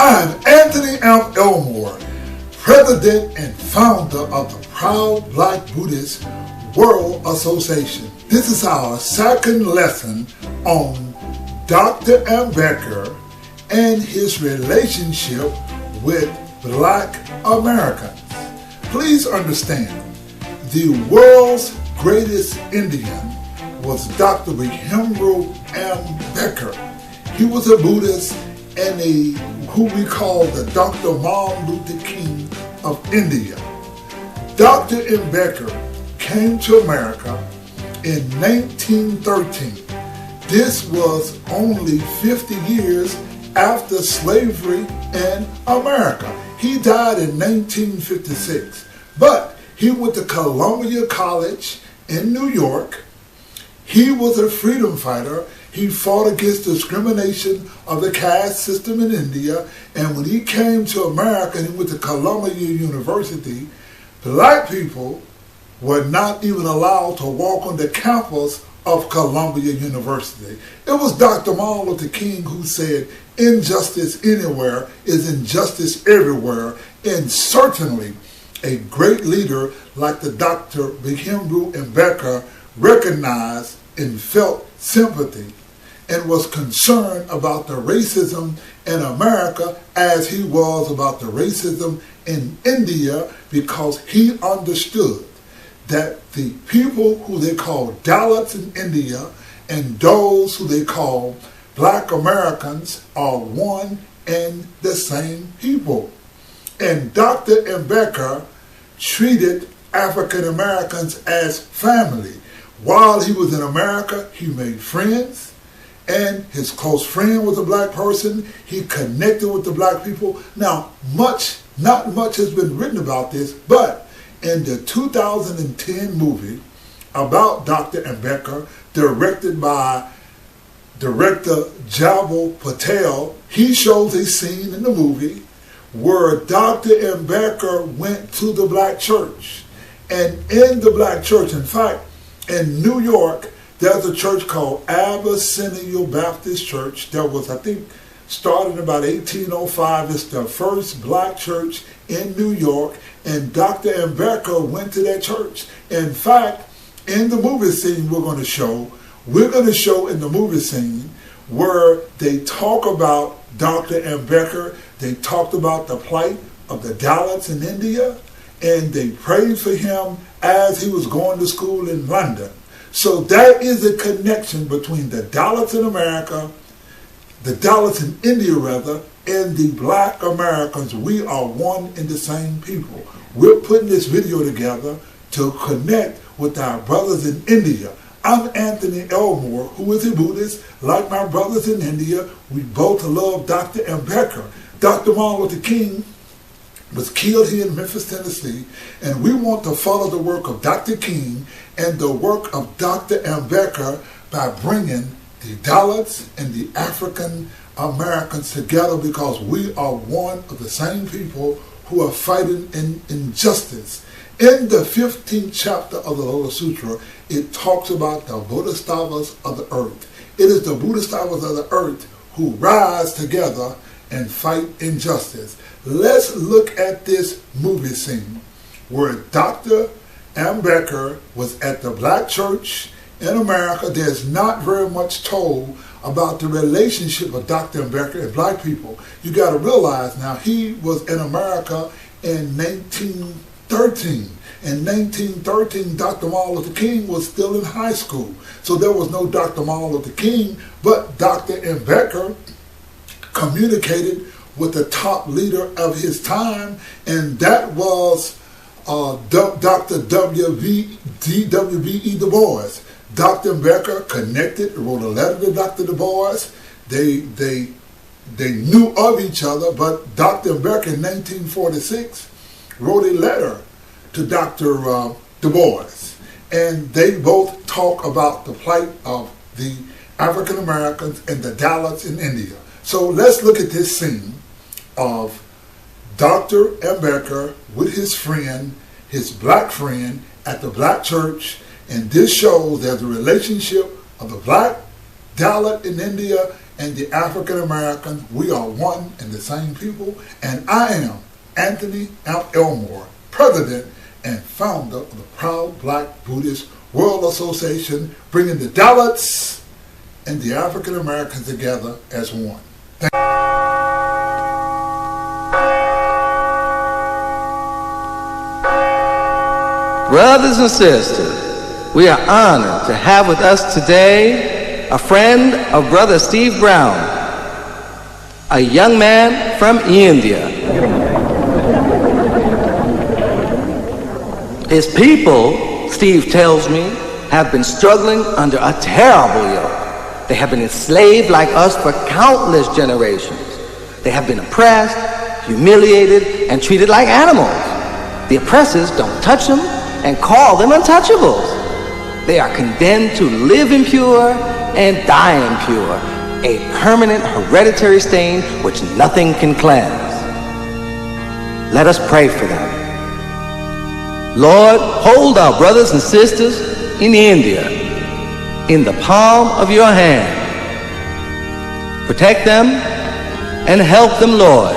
I'm Anthony Amp Elmore, President and Founder of the Proud Black Buddhist World Association. This is our second lesson on Dr. Ambedkar and his relationship with Black Americans. Please understand, the world's greatest Indian was Dr. Bhimrao Ambedkar. He was a Buddhist and who we call the Dr. Martin Luther King of India. Dr. Ambedkar came to America in 1913. This was only 50 years after slavery in America. He died in 1956, but he went to Columbia College in New York. He was a freedom fighter. He fought against discrimination of the caste system in India, and when he came to America and he went to Columbia University, black people were not even allowed to walk on the campus of Columbia University. It was Dr. Martin Luther King who said, "Injustice anywhere is injustice everywhere," and certainly a great leader like the Dr. Bhimrao Ambedkar recognized and felt sympathy and was concerned about the racism in America as he was about the racism in India, because he understood that the people who they call Dalits in India and those who they call Black Americans are one and the same people. And Dr. Ambedkar treated African Americans as family. While he was in America, he made friends, and his close friend was a black person. He connected with the black people. Now, not much has been written about this, but in the 2010 movie about Dr. Ambedkar, directed by director Jabal Patel, he shows a scene in the movie where Dr. Ambedkar went to the black church. And in the black church, in fact, in New York, there's a church called Abyssinian Baptist Church that was, I think, started in about 1805. It's the first black church in New York, and Dr. Ambedkar went to that church. In fact, in the movie scene we're going to show in the movie scene where they talk about Dr. Ambedkar, they talked about the plight of the Dalits in India, and they prayed for him as he was going to school in London. So that is a connection between the Dalits in America, the Dalits in India rather, and the Black Americans. We are one and the same people. We're putting this video together to connect with our brothers in India. I'm Anthony Elmore, who is a Buddhist. Like my brothers in India, we both love Dr. Ambedkar. Dr. Martin Luther King was killed here in Memphis, Tennessee, and we want to follow the work of Dr. King and the work of Dr. Ambedkar by bringing the Dalits and the African Americans together, because we are one of the same people who are fighting injustice. In the 15th chapter of the Lotus Sutra, it talks about the Bodhisattvas of the earth. It is the Bodhisattvas of the earth who rise together and fight injustice. Let's look at this movie scene where Dr. Ambedkar was at the black church in America. There's not very much told about the relationship of Dr. Ambedkar and black people. You got to realize now, he was in America in 1913. In 1913, Dr. Martin Luther King was still in high school. So there was no Dr. Martin Luther King, but Dr. Ambedkar communicated with the top leader of his time, and that was Dr. W.B.E. Du Bois. Dr. Ambedkar connected, wrote a letter to Dr. Du Bois. They knew of each other, but Dr. Ambedkar in 1946 wrote a letter to Dr. Du Bois, and they both talk about the plight of the African Americans and the Dalits in India. So let's look at this scene of Dr. Ambedkar with his friend, his black friend, at the black church, and this shows there's a relationship of the black Dalit in India and the African Americans, we are one and the same people. And I am Anthony Amp Elmore, President and Founder of the Proud Black Buddhist World Association, bringing the Dalits and the African Americans together as one. Brothers and sisters, we are honored to have with us today a friend of Brother Steve Brown, a young man from India. His people, Steve tells me, have been struggling under a terrible yoke. They have been enslaved like us for countless generations. They have been oppressed, humiliated, and treated like animals. The oppressors don't touch them and call them untouchables. They are condemned to live impure and die impure, a permanent hereditary stain which nothing can cleanse. Let us pray for them. Lord, hold our brothers and sisters in India in the palm of your hand. Protect them and help them, Lord,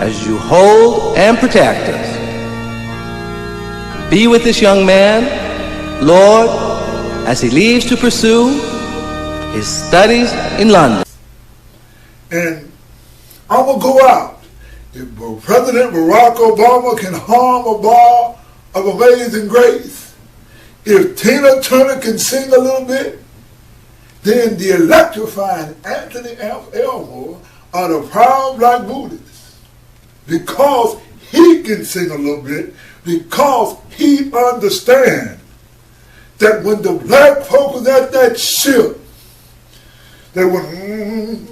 as you hold and protect us. Be with this young man, Lord, as he leaves to pursue his studies in London. And I'm going to go out. If President Barack Obama can harm a bar of Amazing Grace, if Tina Turner can sing a little bit, then the electrifying Anthony Amp Elmore are the Proud Black Buddhists. Because he can sing a little bit, because he understands that when the black folk was at that ship, they went,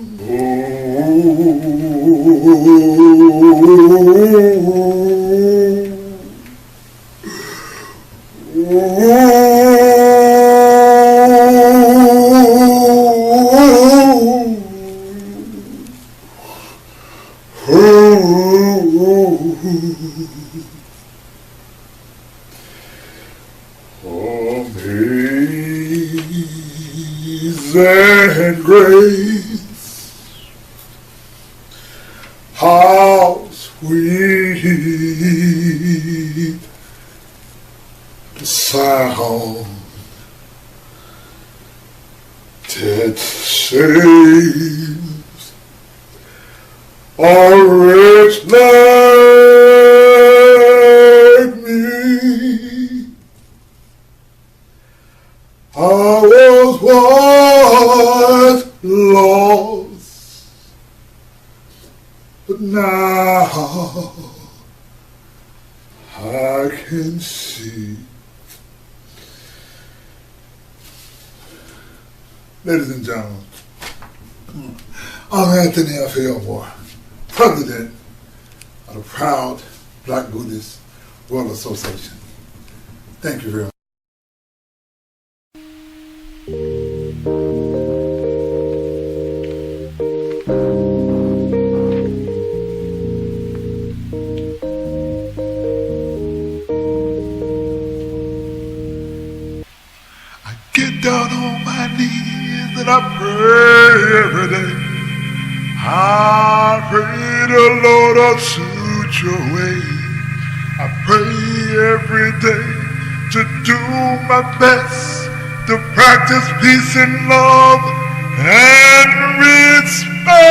Amazing grace, how sweet the sound that saves a wretch like me. I was once lost, but now I can see. Ladies and gentlemen, I'm Anthony Amp Elmore, President of the Proud Black Buddhist World Association. Thank you very much. Get down on my knees and I pray every day. I pray the Lord will suit your way. I pray every day to do my best to practice peace and love and respect.